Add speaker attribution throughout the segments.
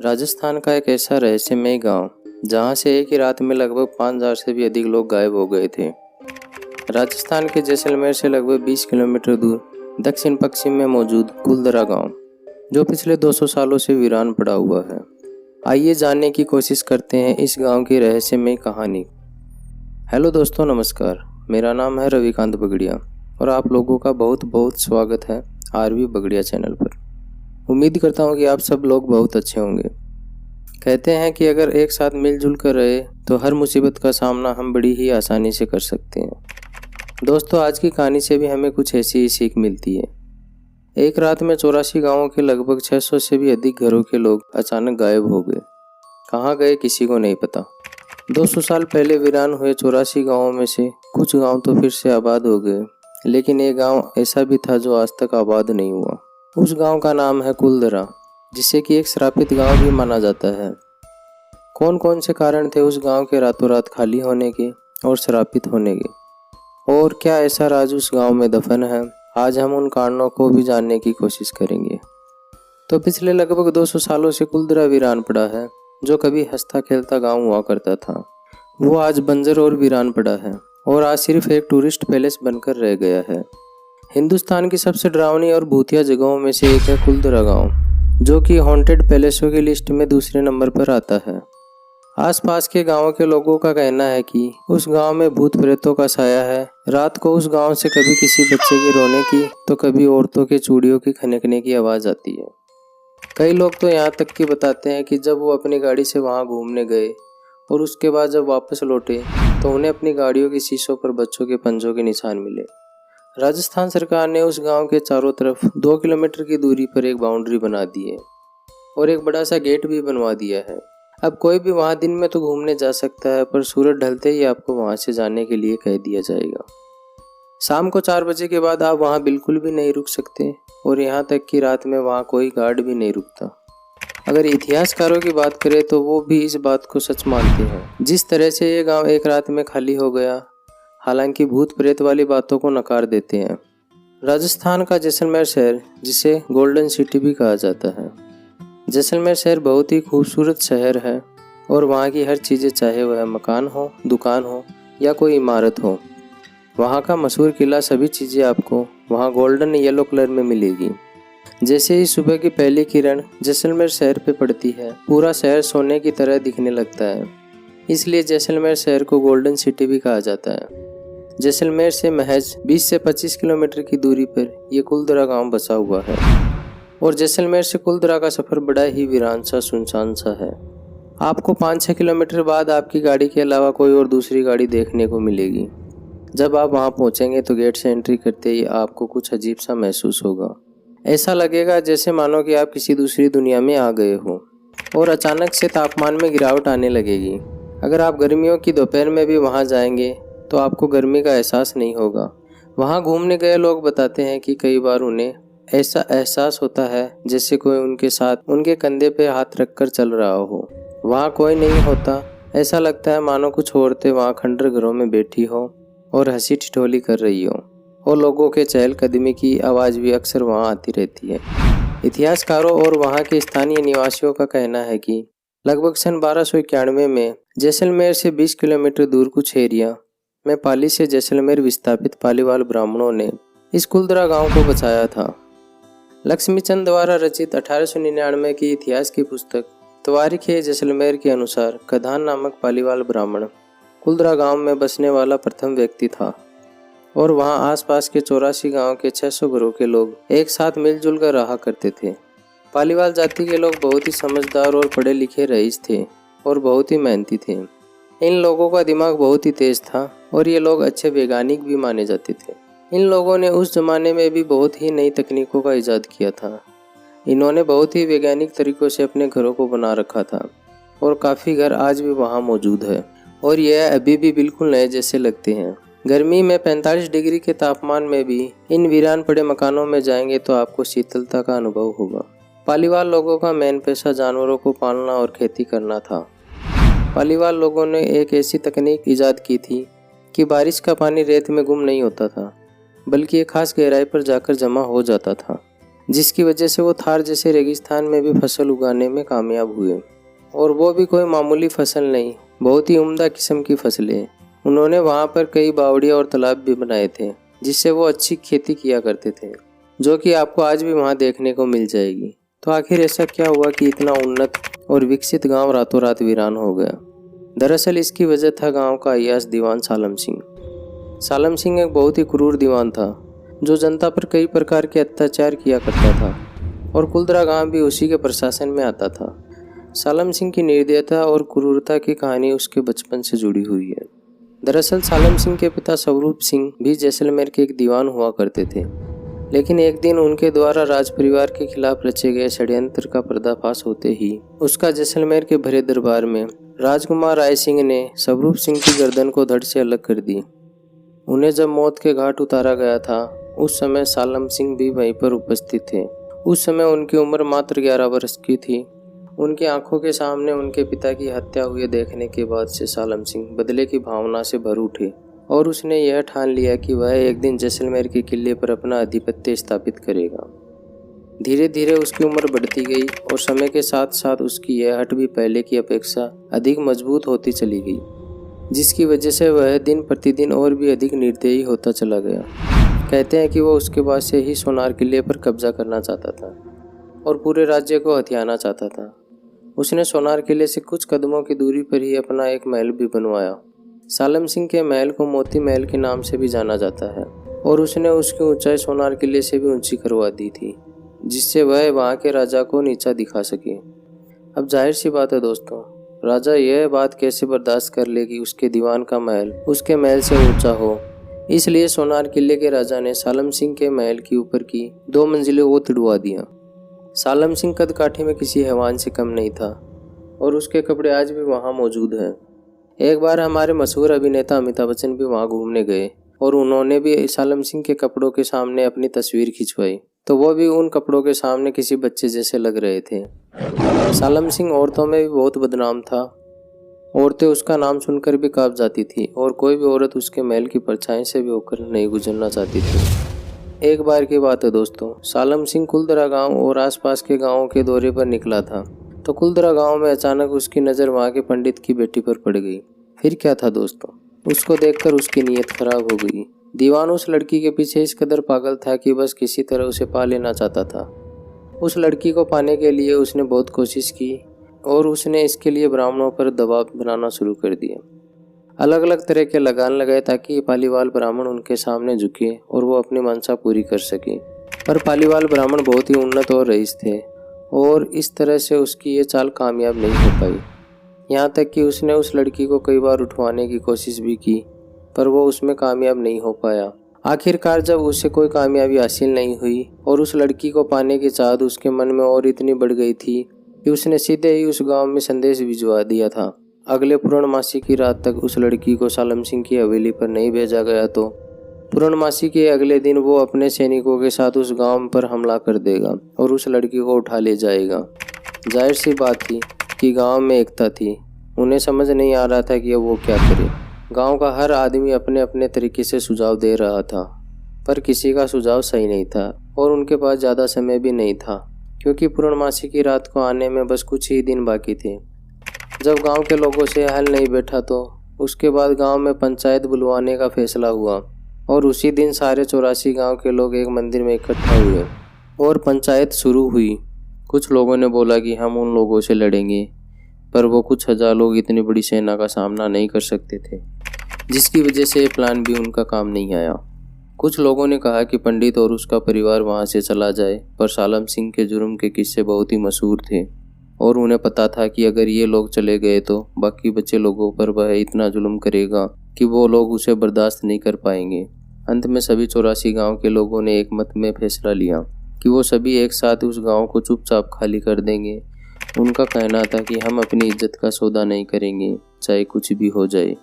Speaker 1: राजस्थान का एक ऐसा रहस्यमय गांव जहां से एक ही रात में लगभग 5000 से भी अधिक लोग गायब हो गए थे। राजस्थान के जैसलमेर से लगभग 20 किलोमीटर दूर दक्षिण पश्चिम में मौजूद कुलधरा गांव, जो पिछले 200 सालों से वीरान पड़ा हुआ है। आइए जानने की कोशिश करते हैं इस गांव की रहस्यमय कहानी। हेलो दोस्तों, नमस्कार। मेरा नाम है रविकांत बगड़िया और आप लोगों का बहुत बहुत स्वागत है आरवी बगड़िया चैनल पर। उम्मीद करता हूँ कि आप सब लोग बहुत अच्छे होंगे। कहते हैं कि अगर एक साथ मिलजुल कर रहे तो हर मुसीबत का सामना हम बड़ी ही आसानी से कर सकते हैं। दोस्तों, आज की कहानी से भी हमें कुछ ऐसी ही सीख मिलती है। एक रात में 84 गांवों के लगभग 600 से भी अधिक घरों के लोग अचानक गायब हो गए। कहाँ गए किसी को नहीं पता। 200 साल पहले वीरान हुए 84 गांवों में से कुछ गांव तो फिर से आबाद हो गए, लेकिन एक गांव ऐसा भी था जो आज तक आबाद नहीं हुआ। उस गांव का नाम है कुलधरा, जिसे कि एक श्रापित गांव भी माना जाता है। कौन कौन से कारण थे उस गांव के रातों रात खाली होने के और श्रापित होने के, और क्या ऐसा राज उस गांव में दफन है? आज हम उन कारणों को भी जानने की कोशिश करेंगे। तो पिछले लगभग 200 सालों से कुलधरा वीरान पड़ा है। जो कभी हंसता खेलता गांव हुआ करता था, वो आज बंजर और वीरान पड़ा है और आज सिर्फ एक टूरिस्ट पैलेस बनकर रह गया है। हिंदुस्तान की सबसे डरावनी और भूतिया जगहों में से एक है कुलधरा गांव, जो कि हॉन्टेड पैलेसों की लिस्ट में दूसरे नंबर पर आता है। आसपास के गांवों के लोगों का कहना है कि उस गांव में भूत प्रेतों का साया है। रात को उस गांव से कभी किसी बच्चे के रोने की तो कभी औरतों के चूड़ियों की खनकने की आवाज़ आती है। कई लोग तो यहाँ तक कि बताते हैं कि जब वो अपनी गाड़ी से वहाँ घूमने गए और उसके बाद जब वापस लौटे तो उन्हें अपनी गाड़ियों की शीशों पर बच्चों के पंजों के निशान मिले। राजस्थान सरकार ने उस गांव के चारों तरफ 2 किलोमीटर की दूरी पर एक बाउंड्री बना दी है और एक बड़ा सा गेट भी बनवा दिया है। अब कोई भी वहां दिन में तो घूमने जा सकता है, पर सूरज ढलते ही आपको वहां से जाने के लिए कह दिया जाएगा। शाम को 4 बजे के बाद आप वहां बिल्कुल भी नहीं रुक सकते और यहाँ तक कि रात में वहां कोई गार्ड भी नहीं रुकता। अगर इतिहासकारों की बात करें तो वो भी इस बात को सच मानते हैं। जिस तरह से ये गांव एक रात में खाली हो गया, हालांकि भूत प्रेत वाली बातों को नकार देते हैं। राजस्थान का जैसलमेर शहर, जिसे गोल्डन सिटी भी कहा जाता है, जैसलमेर शहर बहुत ही खूबसूरत शहर है और वहाँ की हर चीज़ें, चाहे वह मकान हो, दुकान हो या कोई इमारत हो, वहाँ का मशहूर किला, सभी चीज़ें आपको वहाँ गोल्डन येलो कलर में मिलेगी। जैसे ही सुबह की पहली किरण जैसलमेर शहर पे पड़ती है, पूरा शहर सोने की तरह दिखने लगता है। इसलिए जैसलमेर शहर को गोल्डन सिटी भी कहा जाता है। जैसलमेर से महज 20 से 25 किलोमीटर की दूरी पर यह कुलधरा गांव बसा हुआ है और जैसलमेर से कुलधरा का सफ़र बड़ा ही वीरान सा, सुनसान सा है। आपको 5-6 किलोमीटर बाद आपकी गाड़ी के अलावा कोई और दूसरी गाड़ी देखने को मिलेगी। जब आप वहां पहुंचेंगे तो गेट से एंट्री करते ही आपको कुछ अजीब सा महसूस होगा। ऐसा लगेगा जैसे मानो कि आप किसी दूसरी दुनिया में आ गए हो और अचानक से तापमान में गिरावट आने लगेगी। अगर आप गर्मियों की दोपहर में भी वहां जाएंगे तो आपको गर्मी का एहसास नहीं होगा। वहां घूमने गए लोग बताते हैं कि कई बार उन्हें ऐसा एहसास होता है जैसे कोई उनके साथ उनके कंधे पे हाथ रखकर चल रहा हो। वहां कोई नहीं होता, ऐसा लगता है मानो कुछ औरतें वहां खंडर घरों में बैठी हो और हंसी ठिठोली कर रही हो, और लोगों के चहलकदमी की आवाज़ भी अक्सर वहां आती रहती है। इतिहासकारों और वहां के स्थानीय निवासियों का कहना है कि लगभग सन 1291 में जैसलमेर से 20 किलोमीटर दूर कुछ एरिया में पाली से जैसलमेर विस्थापित पालीवाल ब्राह्मणों ने इस कुलधरा गांव को बचाया था। लक्ष्मीचंद द्वारा रचित 1899 की इतिहास की पुस्तक तवारीख-ए-जैसलमेर के अनुसार कधान नामक पालीवाल ब्राह्मण कुलधरा गांव में बसने वाला प्रथम व्यक्ति था और वहां आसपास के 84 गांव के 600 घरों के लोग एक साथ मिलजुल कर रहा करते थे। पालीवाल जाति के लोग बहुत ही समझदार और पढ़े लिखे रईस थे और बहुत ही मेहनती थे। इन लोगों का दिमाग बहुत ही तेज था और ये लोग अच्छे वैज्ञानिक भी माने जाते थे। इन लोगों ने उस जमाने में भी बहुत ही नई तकनीकों का इजाद किया था। इन्होंने बहुत ही वैज्ञानिक तरीकों से अपने घरों को बना रखा था और काफ़ी घर आज भी वहाँ मौजूद है और यह अभी भी बिल्कुल नए जैसे लगते हैं। गर्मी में 45 डिग्री के तापमान में भी इन वीरान पड़े मकानों में जाएंगे तो आपको शीतलता का अनुभव होगा। पालीवाल लोगों का मेन पेशा जानवरों को पालना और खेती करना था। पालीवाल लोगों ने एक ऐसी तकनीक इजाद की थी कि बारिश का पानी रेत में गुम नहीं होता था, बल्कि एक खास गहराई पर जाकर जमा हो जाता था, जिसकी वजह से वो थार जैसे रेगिस्तान में भी फसल उगाने में कामयाब हुए। और वो भी कोई मामूली फसल नहीं, बहुत ही उम्दा किस्म की फसलें। उन्होंने वहाँ पर कई बावड़ियाँ और तालाब भी बनाए थे, जिससे वो अच्छी खेती किया करते थे, जो कि आपको आज भी वहाँ देखने को मिल जाएगी। तो आखिर ऐसा क्या हुआ कि इतना उन्नत और विकसित गांव रातों रात वीरान हो गया? दरअसल इसकी वजह था गांव का अय्याश दीवान सालम सिंह। सालम सिंह एक बहुत ही क्रूर दीवान था, जो जनता पर कई प्रकार के अत्याचार किया करता था, और कुलदरा गांव भी उसी के प्रशासन में आता था। सालम सिंह की निर्दयता और क्रूरता की कहानी उसके बचपन से जुड़ी हुई है। दरअसल सालम सिंह के पिता स्वरूप सिंह भी जैसलमेर के एक दीवान हुआ करते थे, लेकिन एक दिन उनके द्वारा राज परिवार के खिलाफ रचे गए षड्यंत्र का पर्दाफाश होते ही उसका जैसलमेर के भरे दरबार में राजकुमार राय सिंह ने स्वरूप सिंह की गर्दन को धड़ से अलग कर दी। उन्हें जब मौत के घाट उतारा गया था, उस समय सालम सिंह भी वहीं पर उपस्थित थे। उस समय उनकी उम्र मात्र 11 वर्ष की थी। उनकी आंखों के सामने उनके पिता की हत्या हुए देखने के बाद से सालम सिंह बदले की भावना से भर उठे और उसने यह ठान लिया कि वह एक दिन जैसलमेर के किले पर अपना आधिपत्य स्थापित करेगा। धीरे धीरे उसकी उम्र बढ़ती गई और समय के साथ साथ उसकी यह हट भी पहले की अपेक्षा अधिक मजबूत होती चली गई, जिसकी वजह से वह दिन प्रतिदिन और भी अधिक निर्दयी होता चला गया। कहते हैं कि वह उसके बाद से ही सोनार किले पर कब्जा करना चाहता था और पूरे राज्य को हथियाना चाहता था। उसने सोनार किले से कुछ कदमों की दूरी पर ही अपना एक महल भी बनवाया। सालम सिंह के महल को मोती महल के नाम से भी जाना जाता है और उसने उसकी ऊंचाई सोनार किले से भी ऊंची करवा दी थी, जिससे वह वहां के राजा को नीचा दिखा सके। अब जाहिर सी बात है दोस्तों, राजा यह बात कैसे बर्दाश्त कर ले कि उसके दीवान का महल उसके महल से ऊंचा हो। इसलिए सोनार किले के राजा ने सालम सिंह के महल की ऊपर की 2 मंजिलें वो तुड़वा दिया। सालम सिंह कद काठी में किसी हैवान से कम नहीं था और उसके कपड़े आज भी वहां मौजूद हैं। एक बार हमारे मशहूर अभिनेता अमिताभ बच्चन भी वहां घूमने गए और उन्होंने भी सालम सिंह के कपड़ों के सामने अपनी तस्वीर खिंचवाई, तो वो भी उन कपड़ों के सामने किसी बच्चे जैसे लग रहे थे। सालम सिंह औरतों में भी बहुत बदनाम था। औरतें उसका नाम सुनकर भी कांप जाती थी और कोई भी औरत उसके महल की परछाई से भी होकर नहीं गुजरना चाहती थी। एक बार की बात है दोस्तों, सालम सिंह कुलदरा गांव और आसपास के गांवों के दौरे पर निकला था, तो कुलदरा गांव में अचानक उसकी नज़र वहां के पंडित की बेटी पर पड़ गई। फिर क्या था दोस्तों, उसको देखकर उसकी नीयत खराब हो गई। दीवान उस लड़की के पीछे इस कदर पागल था कि बस किसी तरह उसे पा लेना चाहता था। उस लड़की को पाने के लिए उसने बहुत कोशिश की और उसने इसके लिए ब्राह्मणों पर दबाव बनाना शुरू कर दिया। अलग अलग तरह के लगान लगाए ताकि पालीवाल ब्राह्मण उनके सामने झुके और वो अपनी मंशा पूरी कर सके। पर पालीवाल ब्राह्मण बहुत ही उन्नत और रईस थे और इस तरह से उसकी ये चाल कामयाब नहीं हो पाई। यहाँ तक कि उसने उस लड़की को कई बार उठवाने की कोशिश भी की, पर वो उसमें कामयाब नहीं हो पाया। आखिरकार जब उसे कोई कामयाबी हासिल नहीं हुई और उस लड़की को पाने की चाहत उसके मन में और इतनी बढ़ गई थी कि उसने सीधे ही उस गांव में संदेश भिजवा दिया था। अगले पूर्णमासी की रात तक उस लड़की को सालम सिंह की हवेली पर नहीं भेजा गया तो पूर्णमासी के अगले दिन वो अपने सैनिकों के साथ उस गांव पर हमला कर देगा और उस लड़की को उठा ले जाएगा। जाहिर सी बात थी कि गांव में एकता थी। उन्हें समझ नहीं आ रहा था कि वो क्या करे। गांव का हर आदमी अपने अपने तरीके से सुझाव दे रहा था, पर किसी का सुझाव सही नहीं था और उनके पास ज़्यादा समय भी नहीं था, क्योंकि पूर्णमासी की रात को आने में बस कुछ ही दिन बाकी थे। जब गांव के लोगों से हल नहीं बैठा तो उसके बाद गांव में पंचायत बुलवाने का फैसला हुआ और उसी दिन सारे 84 गांव के लोग एक मंदिर में इकट्ठा हुए और पंचायत शुरू हुई। कुछ लोगों ने बोला कि हम उन लोगों से लड़ेंगे, पर वो कुछ 1000 लोग इतनी बड़ी सेना का सामना नहीं कर सकते थे, जिसकी वजह से प्लान भी उनका काम नहीं आया। कुछ लोगों ने कहा कि पंडित और उसका परिवार वहां से चला जाए, पर सालम सिंह के जुर्म के किस्से बहुत ही मशहूर थे और उन्हें पता था कि अगर ये लोग चले गए तो बाकी बचे लोगों पर वह इतना जुल्म करेगा कि वो लोग उसे बर्दाश्त नहीं कर पाएंगे। अंत में सभी 84 गांव के लोगों ने एक मत में फैसला लिया कि वो सभी एक साथ उस गांव को चुपचाप खाली कर देंगे। उनका कहना था कि हम अपनी इज्जत का सौदा नहीं करेंगे, चाहे कुछ भी हो जाए।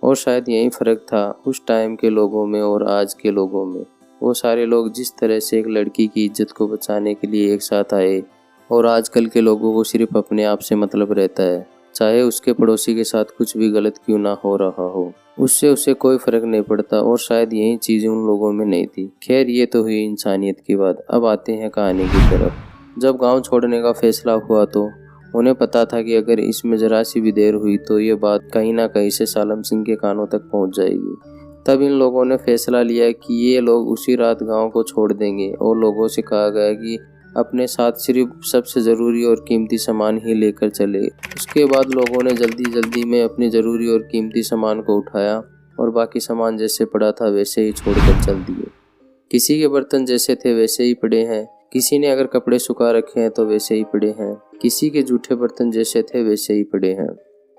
Speaker 1: और शायद यही फ़र्क था उस टाइम के लोगों में और आज के लोगों में। वो सारे लोग जिस तरह से एक लड़की की इज्जत को बचाने के लिए एक साथ आए और आजकल के लोगों को सिर्फ अपने आप से मतलब रहता है, चाहे उसके पड़ोसी के साथ कुछ भी गलत क्यों ना हो रहा हो, उससे उसे कोई फर्क नहीं पड़ता। और शायद यही चीज़ उन लोगों में नहीं थी। खैर, ये तो हुई इंसानियत की बात। अब आते हैं कहानी की तरफ। जब गांव छोड़ने का फैसला हुआ तो उन्हें पता था कि अगर इसमें जरा सी भी देर हुई तो ये बात कहीं ना कहीं से सालम सिंह के कानों तक पहुंच जाएगी। तब इन लोगों ने फैसला लिया कि ये लोग उसी रात गांव को छोड़ देंगे और लोगों से कहा गया कि अपने साथ सिर्फ सबसे ज़रूरी और कीमती सामान ही लेकर चले। उसके बाद लोगों ने जल्दी जल्दी में अपनी ज़रूरी और कीमती सामान को उठाया और बाकी सामान जैसे पड़ा था वैसे ही छोड़कर चल दिए। किसी के बर्तन जैसे थे वैसे ही पड़े हैं, किसी ने अगर कपड़े सुखा रखे हैं तो वैसे ही पड़े हैं, किसी के जूठे बर्तन जैसे थे वैसे ही पड़े हैं।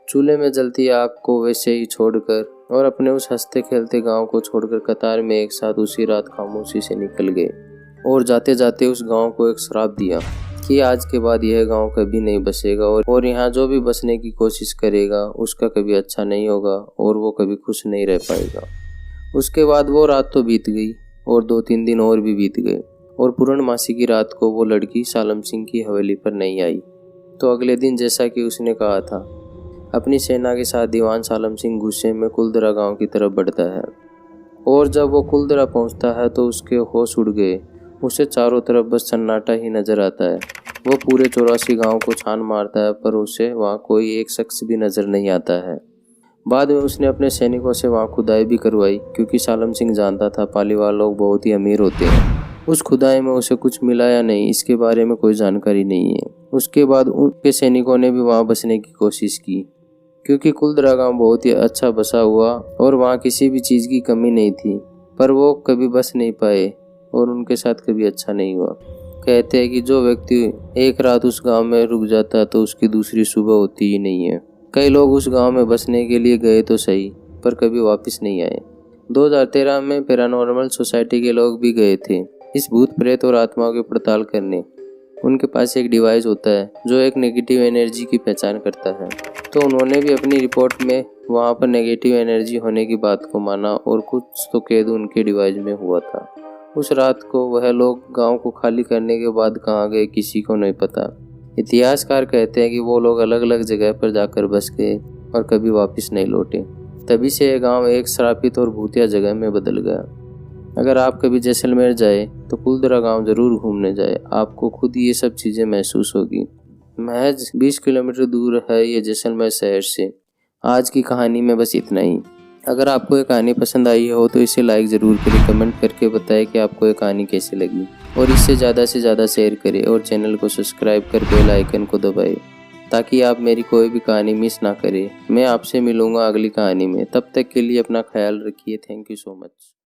Speaker 1: चूल्हे में जलती आग को वैसे ही छोड़कर और अपने उस हंसते खेलते गांव को छोड़कर कतार में एक साथ उसी रात खामोशी से निकल गए और जाते जाते उस गांव को एक श्राप दिया कि आज के बाद यह गांव कभी नहीं बसेगा और यहाँ जो भी बसने की कोशिश करेगा उसका कभी अच्छा नहीं होगा और वो कभी खुश नहीं रह पाएगा। उसके बाद वो रात तो बीत गई और 2-3 दिन और भी बीत गए और पूर्णमासी की रात को वो लड़की सालम सिंह की हवेली पर नहीं आई। तो अगले दिन जैसा कि उसने कहा था, अपनी सेना के साथ दीवान सालम सिंह गुस्से में कुलदरा गांव की तरफ बढ़ता है और जब वो कुलदरा पहुंचता है तो उसके होश उड़ गए। उसे चारों तरफ बस सन्नाटा ही नजर आता है। वो पूरे 84 गांव को छान मारता है पर उसे वहाँ कोई एक शख्स भी नजर नहीं आता है। बाद में उसने अपने सैनिकों से वहाँ खुदाई भी करवाई क्योंकि सालम सिंह जानता था पालीवाल लोग बहुत ही अमीर होते हैं। उस खुदाई में उसे कुछ मिला या नहीं इसके बारे में कोई जानकारी नहीं है। उसके बाद उनके सैनिकों ने भी वहाँ बसने की कोशिश की क्योंकि कुलदरा गांव बहुत ही अच्छा बसा हुआ और वहाँ किसी भी चीज़ की कमी नहीं थी, पर वो कभी बस नहीं पाए और उनके साथ कभी अच्छा नहीं हुआ। कहते हैं कि जो व्यक्ति एक रात उस गांव में रुक जाता है तो उसकी दूसरी सुबह होती ही नहीं है। कई लोग उस गांव में बसने के लिए गए तो सही पर कभी वापस नहीं आए। 2013 में पैरानॉर्मल सोसाइटी के लोग भी गए थे इस भूत प्रेत और आत्माओं की पड़ताल करने। उनके पास एक डिवाइस होता है जो एक नेगेटिव एनर्जी की पहचान करता है। तो उन्होंने भी अपनी रिपोर्ट में वहाँ पर नेगेटिव एनर्जी होने की बात को माना और कुछ तो कैद उनके डिवाइस में हुआ था। उस रात को वह लोग गांव को खाली करने के बाद कहाँ गए किसी को नहीं पता। इतिहासकार कहते हैं कि वो लोग अलग अलग जगह पर जाकर बस गए और कभी वापस नहीं लौटे। तभी से यह गांव एक श्रापित और भूतिया जगह में बदल गया। अगर आप कभी जैसलमेर जाए तो कुलदरा गांव जरूर घूमने जाए, आपको खुद ये सब चीज़ें महसूस होगी। महज 20 किलोमीटर दूर है ये जैसलमेर शहर से। आज की कहानी में बस इतना ही। अगर आपको ये कहानी पसंद आई हो तो इसे लाइक ज़रूर करें, कमेंट करके बताएं कि आपको ये कहानी कैसी लगी और इससे ज़्यादा से ज़्यादा शेयर करें और चैनल को सब्सक्राइब कर बेल आइकन को दबाएं ताकि आप मेरी कोई भी कहानी मिस ना करें। मैं आपसे मिलूँगा अगली कहानी में। तब तक के लिए अपना ख्याल रखिए। Thank you so much.